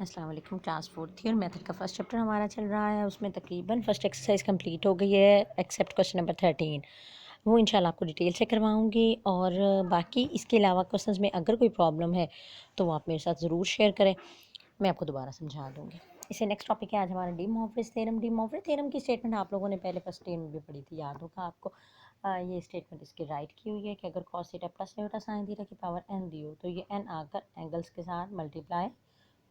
अस्सलाम वालेकुम। क्लास 4 थी और मेथड का फर्स्ट चैप्टर हमारा चल रहा है। उसमें तकरीबन फर्स्ट एक्सरसाइज कंप्लीट हो गई है एक्सेप्ट क्वेश्चन नंबर 13। वो इंशाल्लाह आपको डिटेल से करवाऊंगी और बाकी इसके अलावा क्वेश्चंस में अगर कोई प्रॉब्लम है तो वो आप मेरे साथ ज़रूर शेयर करें, मैं आपको दोबारा समझा दूँगी। इससे नेक्स्ट टॉपिक है आज हमारा डी मोवरेज थ्योरम। डी मोवरेज थ्योरम की स्टेटमेंट आप लोगों ने पहले फर्स्ट टेन में भी पढ़ी थी, याद होगा आपको। ये स्टेटमेंट इसकी राइट की हुई है कि अगर cos theta plus iota sine theta की पावर n दी हो तो ये n आकर एंगल्स के साथ मल्टीप्लाई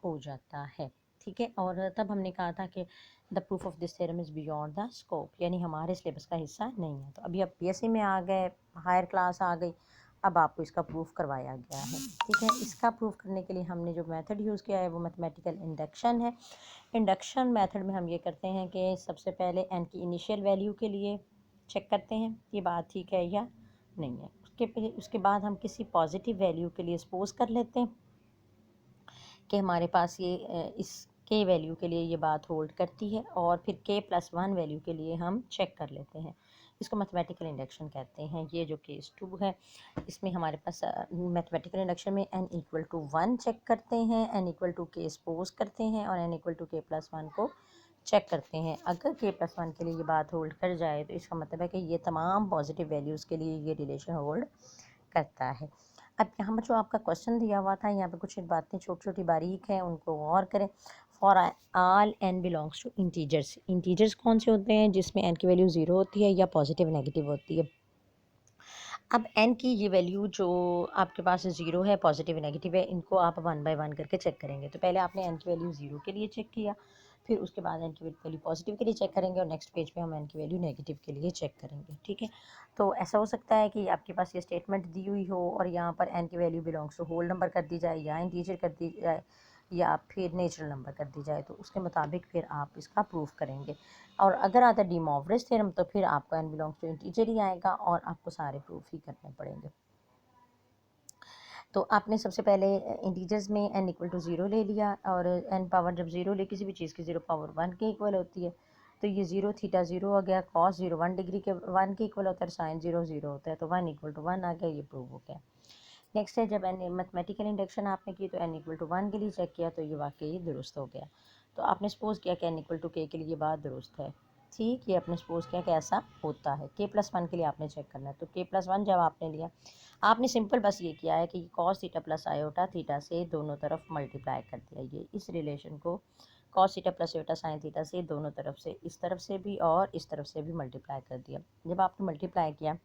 हो जाता है। ठीक है, और तब हमने कहा था कि the proof of this theorem is beyond the scope, यानी हमारे सिलेबस का हिस्सा नहीं है। तो अभी आप बीएससी में आ गए, हायर क्लास आ गई, अब आपको इसका प्रूफ करवाया गया है। ठीक है, इसका प्रूफ करने के लिए हमने जो मेथड यूज़ किया है वो मैथमेटिकल इंडक्शन है। इंडक्शन मेथड में हम ये करते हैं कि सबसे पहले एन की इनिशियल वैल्यू के लिए चेक करते हैं ये बात ठीक है या नहीं है। उसके बाद हम किसी पॉजिटिव वैल्यू के लिए सपोज कर लेते हैं कि हमारे पास ये इस के वैल्यू के लिए ये बात होल्ड करती है, और फिर k+1 वैल्यू के लिए हम चेक कर लेते हैं। इसको मैथमेटिकल इंडक्शन कहते हैं। ये जो केस 2 है, इसमें हमारे पास मैथमेटिकल इंडक्शन में n=1 चेक करते हैं, n=k सपोज करते हैं और n=k+1 को चेक करते हैं। अगर k+1 के लिए ये बात होल्ड कर जाए तो इसका मतलब है कि ये तमाम पॉजिटिव वैल्यूज़ के लिए ये रिलेशन होल्ड करता है। अब यहाँ पर जो आपका क्वेश्चन दिया हुआ था, यहाँ पे कुछ बातें छोटी छोटी बारीक हैं, उनको गौर करें। For all n belongs to integers. Integers कौन से होते हैं? जिसमें n की वैल्यू 0 होती है या पॉजिटिव नेगेटिव होती है। अब n की ये वैल्यू जो आपके पास 0 है, पॉजिटिव नेगेटिव है, इनको आप 1 बाय 1 करके चेक करेंगे। तो पहले आपने n की वैल्यू 0 के लिए चेक किया, फिर उसके बाद n की वैल्यू पॉजिटिव के लिए चेक करेंगे और नेक्स्ट पेज पे हम n की वैल्यू नेगेटिव के लिए चेक करेंगे। ठीक है, तो ऐसा हो सकता है कि आपके पास ये स्टेटमेंट दी हुई हो और यहाँ पर n की value belongs to whole number कर दी जाए या इंटीजर कर दी जाए या फिर नेचुरल नंबर कर दी जाए, तो उसके मुताबिक फिर आप इसका प्रूफ करेंगे। और अगर आता है डी मोवरेज थ्योरम तो फिर आपको n बिलोंग्स टू इंटीजर ही आएगा और आपको सारे प्रूफ ही करने पड़ेंगे। तो आपने सबसे पहले इंटीजर्स में n=0 ले लिया, और n पावर जब 0 ले किसी भी चीज़ की 0 पावर 1 के इक्वल होती है, तो ये 0 थीटा 0 आ गया, कॉस 0 1 डिग्री के 1 के इक्वल होता है, साइन 0 0 होता है, तो 1=1 आ गया, ये प्रूव हो गया। नेक्स्ट है, जब n मैथमेटिकल इंडक्शन आपने की तो n=1 के लिए चेक किया तो ये वाकई दुरुस्त हो गया। तो आपने सपोज किया कि n=k के लिए ये बात दुरुस्त है। ठीक, ये आपने सपोज किया कि ऐसा होता है। k+1 के लिए आपने चेक करना है, तो k+1 जब आपने लिया, आपने सिंपल बस ये किया है कि cos theta plus iota theta से दोनों तरफ मल्टीप्लाई कर दिया। ये इस रिलेशन को cos theta plus iota sine theta से दोनों तरफ से, इस तरफ से भी और इस तरफ से भी मल्टीप्लाई कर दिया। जब आपने मल्टीप्लाई किया,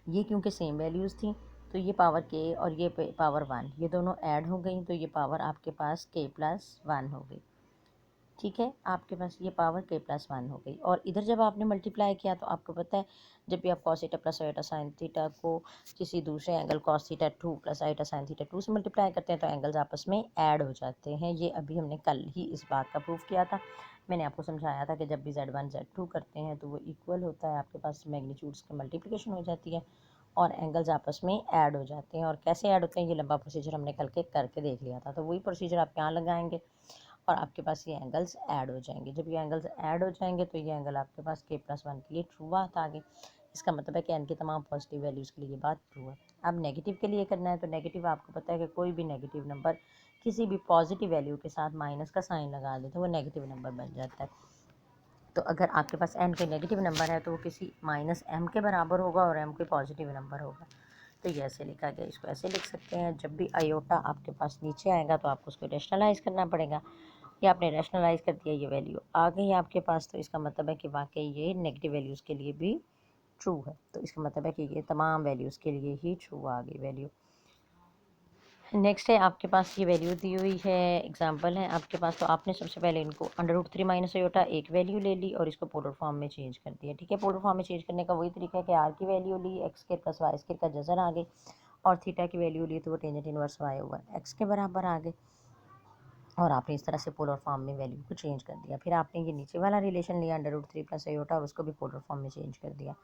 ये क्योंकि सेम वैल्यूज़ थी, तो ये पावर k और ये पावर 1 ये दोनों ऐड हो गई, तो ये पावर आपके पास k+1 हो गई। ठीक है, आपके पास ये पावर k+1 हो गई। और इधर जब आपने मल्टीप्लाई किया तो आपको पता है, जब भी आप cos theta plus iota sine theta को किसी दूसरे angle cos theta 2 plus iota sine theta 2 से मल्टीप्लाई करते हैं तो एंगल्स आपस में ऐड हो जाते हैं। ये अभी हमने कल ही इस बात का प्रूफ किया था। मैंने आपको समझाया था कि जब भी Z1 Z2 करते हैं तो वो इक्वल होता है, आपके पास मैग्नीट्यूड्स की मल्टीप्लिकेशन हो जाती है और एंगल्स आपस में ऐड हो जाते हैं। और कैसे ऐड होते हैं, ये लंबा प्रोसीजर हमने कल के करके देख लिया था, तो वही प्रोसीजर आप यहाँ लगाएंगे और आपके पास ये एंगल्स ऐड हो जाएंगे। जब ये एंगल्स ऐड हो जाएंगे तो ये एंगल आपके पास k+1 के लिए ट्रू बात आ गई। इसका मतलब है कि n की तमाम पॉजिटिव वैल्यूज़ के लिए ये बात ट्रू है। अब नेगेटिव के लिए करना है, तो नेगेटिव आपको पता है कि कोई भी नेगेटिव नंबर किसी भी पॉजिटिव वैल्यू के साथ माइनस का साइन लगा दे तो वो नेगेटिव नंबर बन जाता है। तो अगर आपके पास n कोई नेगेटिव नंबर है तो वो किसी -m के बराबर होगा और m कोई पॉजिटिव नंबर होगा। तो ये ऐसे लिखा गया, इसको ऐसे लिख सकते हैं। जब भी आयोटा आपके पास नीचे आएगा तो आपको उसको रैशनलाइज़ करना पड़ेगा। ये आपने रैशनलाइज़ कर दिया, ये वैल्यू आ गई आपके पास, तो इसका मतलब है कि वाकई ये नेगेटिव वैल्यूज़ के लिए भी ट्रू है। तो इसका मतलब है कि ये तमाम वैल्यूज़ के लिए ही ट्रू आ गई वैल्यू। नेक्स्ट है, आपके पास ये वैल्यू दी हुई है, एग्जांपल है आपके पास। तो आपने सबसे पहले इनको √3 माइनस आयोटा एक वैल्यू ले ली और इसको पोलर फॉर्म में चेंज कर दिया। ठीक है, पोलर फॉर्म में चेंज करने का वही तरीका है कि आर की वैल्यू ली, X square plus Y square का जजर आ गई, और थीटा की वैल्यू ली तो वो tangent inverse y over x के बराबर आ गए। और आपने इस तरह से पोलर फॉर्म में वैल्यू को चेंज कर दिया। फिर आपने ये नीचे वाला रिलेशन लिया √3 प्लस आयोटा और उसको भी पोलर फॉर्म में चेंज कर दिया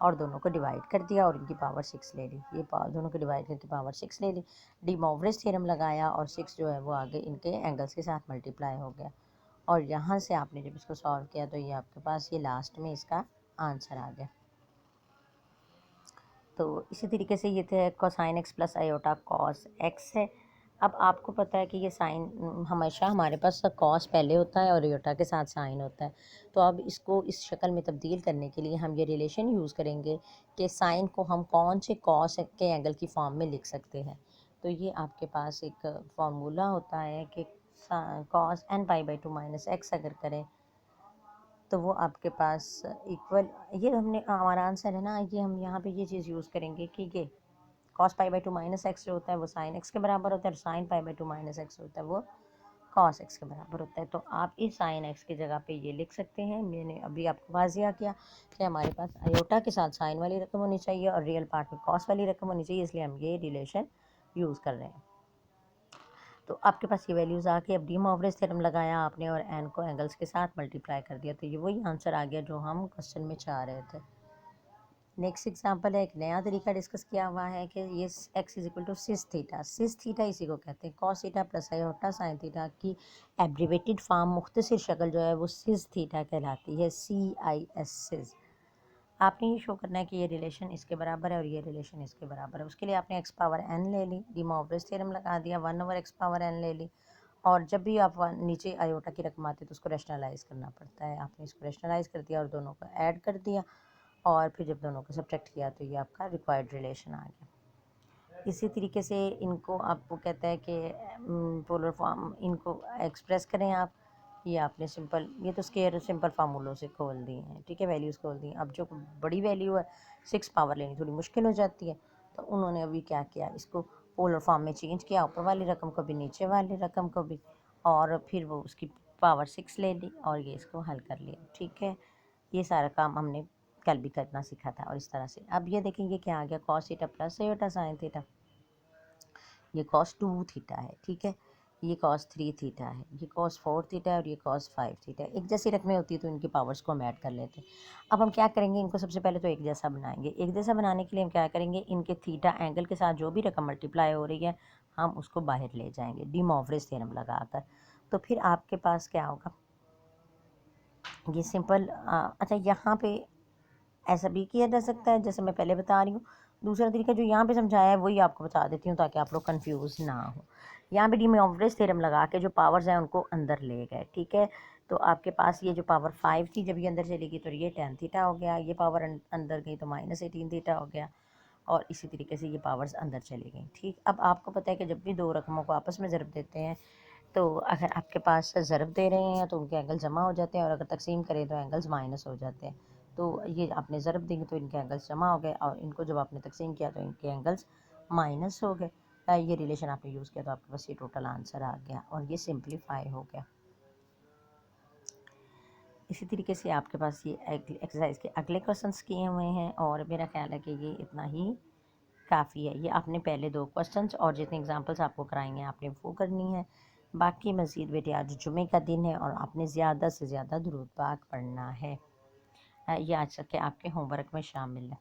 और दोनों को डिवाइड कर दिया और इनकी पावर 6 ले ली। ये दोनों को डिवाइड करके पावर 6 ले ली, डी मोवरेज थ्योरम लगाया और 6 जो है वो आगे इनके एंगल्स के साथ मल्टीप्लाई हो गया। और यहाँ से आपने जब इसको सॉल्व किया तो ये आपके पास ये लास्ट में इसका आंसर आ गया। तो इसी तरीके से ये थे cosine x plus iota cos x है। अब आपको पता है कि ये साइन हमेशा हमारे पास कॉस पहले होता है और आयोटा के साथ साइन होता है। तो अब इसको इस शक्ल में तब्दील करने के लिए हम ये रिलेशन यूज़ करेंगे कि साइन को हम कौन से कॉस के एंगल की फॉर्म में लिख सकते हैं। तो ये आपके पास एक फार्मूला होता है कि cos n pi by 2 minus x अगर करें तो वो आपके पास इक्वल, ये हमने हमारा आंसर है ना, ये हम यहाँ पे ये चीज़ यूज़ करेंगे कि ये cos pi by 2 minus x जो होता है वो साइन एक्स के बराबर होता है, और sine pi by 2 minus x होता है वो कॉस एक्स के बराबर होता है। तो आप इस साइन एक्स की जगह पे ये लिख सकते हैं, मैंने अभी आपको वाजिया किया कि हमारे पास आयोटा के साथ साइन वाली रकम होनी चाहिए और रियल पार्ट में कॉस वाली रकम होनी चाहिए, इसलिए हम ये रिलेशन यूज़ कर रहे हैं। तो आपके पास ये वैल्यूज़ आ गई। अब डी मोवरेज थ्योरम लगाया आपने और एन को एंगल्स के साथ मल्टीप्लाई कर दिया, तो ये वही आंसर आ गया जो हम क्वेश्चन में चाह रहे थे। नेक्स्ट एग्जांपल है, एक नया तरीका डिस्कस किया हुआ है कि ये x is equal to cis theta. Cis theta इसी को कहते हैं cos theta plus iota sine theta की एब्रीवेटेड फॉर्म, मुख्तसर शक्ल जो है वो सिस थीटा कहलाती है, CIS सिस। आपने ये शो करना है कि ये रिलेशन इसके बराबर है और ये रिलेशन इसके बराबर है। उसके लिए आपने एक्स पावर एन ले ली, डी मोवरेज थ्योरम लगा दिया, 1/x पावर एन ले ली, और जब भी आप नीचे आयोटा की रकम आती है तो उसको रैशनलाइज करना पड़ता है। आपने इसको रैशनलाइज कर दिया और दोनों को ऐड कर दिया, और फिर जब दोनों को सब्ट्रैक्ट किया तो ये आपका रिक्वायर्ड रिलेशन आ गया। इसी तरीके से इनको आपको कहता है कि पोलर फॉर्म इनको एक्सप्रेस करें आप। ये आपने सिंपल, ये तो स्केयर सिंपल फार्मूलों से खोल दिए हैं, ठीक है, वैल्यूज़ खोल दी हैं। अब जो बड़ी वैल्यू है 6 पावर लेनी थोड़ी मुश्किल हो जाती है, तो उन्होंने अभी क्या किया, इसको पोलर फॉर्म में चेंज किया, ऊपर वाली रकम को भी नीचे वाली रकम को भी, और फिर वो उसकी पावर 6 ले ली और ये इसको हल कर लिया, ठीक है। ये सारा काम हमने कल भी करना सीखा था। और इस तरह से अब ये देखें, ये क्या आ गया, cos theta plus iota sine theta, ये कॉस 2 थीटा है, ठीक है, ये कॉस 3 थीटा है, ये कॉस 4 थीटा है और ये कॉस 5 थीटा है। एक जैसी रकमें होती है तो इनकी पावर्स को हम ऐड कर लेते हैं। अब हम क्या करेंगे, इनको सबसे पहले तो एक जैसा बनाएंगे। एक जैसा बनाने के लिए हम क्या करेंगे, इनके थीटा एंगल के साथ जो भी रकम मल्टीप्लाई हो रही है हम उसको बाहर ले जाएंगे डी मोवरेज थ्योरम लगाकर। तो फिर आपके पास क्या होगा, ये सिंपल अच्छा, यहाँ पे ऐसा भी किया जा सकता है जैसे मैं पहले बता रही हूँ। दूसरा तरीका जो यहाँ पे समझाया है वही आपको बता देती हूँ ताकि आप लोग कंफ्यूज ना हो। यहाँ पे डी मोवरेज थ्योरम लगा के जो पावर्स हैं उनको अंदर ले गए, ठीक है। तो आपके पास ये जो पावर 5 थी जब ये अंदर चली गई तो ये 10 थीटा हो गया, ये पावर अंदर गई तो -18 थीटा हो गया, और इसी तरीके से ये पावर्स अंदर चली गई, ठीक। अब आपको पता है कि जब भी दो रकमों को आपस में ज़रब देते हैं तो अगर आपके पास ज़रब दे रहे हैं तो उनके एंगल जमा हो जाते हैं, और अगर तकसीम करें तो एंगल्स माइनस हो जाते हैं। तो ये आपने ज़रब देंगे तो इनके एंगल्स जमा हो गए, और इनको जब आपने तकसीम किया तो इनके एंगल्स माइनस हो गए। ये रिलेशन आपने यूज़ किया तो आपके पास ये टोटल आंसर आ गया और ये सिंप्लीफाई हो गया। इसी तरीके से आपके पास ये एक्सरसाइज के अगले क्वेश्चंस किए हुए हैं, और मेरा ख्याल है कि ये इतना ही काफ़ी है। ये आपने पहले 2 क्वेश्चंस और जितने एग्जांपल्स आपको कराएंगे आपने वो करनी है। बाकी मज़ीद बेटे आज जुमे का दिन है और आपने ज़्यादा से ज़्यादा दुरूद पाक पढ़ना है। ये आज के आपके होमवर्क में शामिल है।